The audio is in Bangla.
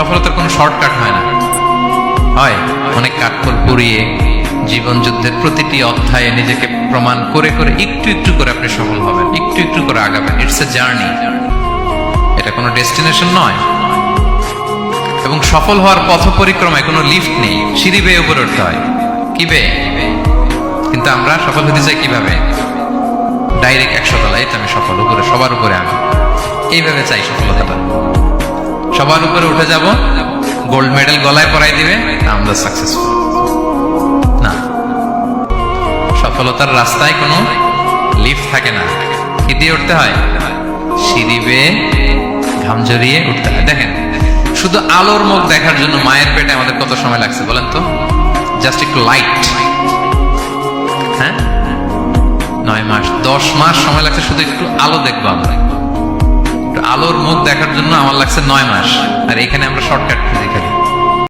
সফলতার কোনো শর্টকাট হয় না, হয় অনেক কাঠখড় পুড়িয়ে জীবন যুদ্ধের প্রতিটি অধ্যায়ে নিজেকে প্রমাণ করে করে একটু একটু করে আপনি সফল হবেন, একটু একটু করে আগাবেন। ইটস এ জার্নি, এটা কোনো ডেস্টিনেশন নয়। এবং সফল হওয়ার পথ পরিক্রমায় কোনো লিফট নেই, সিঁড়ি বেয়ে উপরে উঠতে হয়। কি বেয়ে? কিন্তু আমরা সফল হতে চাই কিভাবে? ডাইরেক্ট 100 তলায় আমি সফল, উপরে সবার উপরে আমি, এইভাবে চাই সফলতাটা। সবার উপরে উঠে যাব, গোল্ড মেডেল গলায় পরাই দিবে, আমরা সাকসেসফুল না। সফলতার রাস্তায় কোনো লিফট থাকে না। কি দিয়ে উঠতে হয়? সিঁড়ি বেয়ে ঘাম জড়িয়ে উঠতে হয়। দেখেন, শুধু আলোর মুখ দেখার জন্য মায়ের পেটে আমাদের কত সময় লাগছে বলেন তো? জাস্ট একটু লাইট, হ্যাঁ, 9 মাস 10 মাস সময় লাগছে শুধু একটু আলো দেখবো আমরা। একটু আলোর মুখ দেখার জন্য আমার লাগছে 9 মাস। আর এখানে আমরা শর্টকাট খুঁজে খালি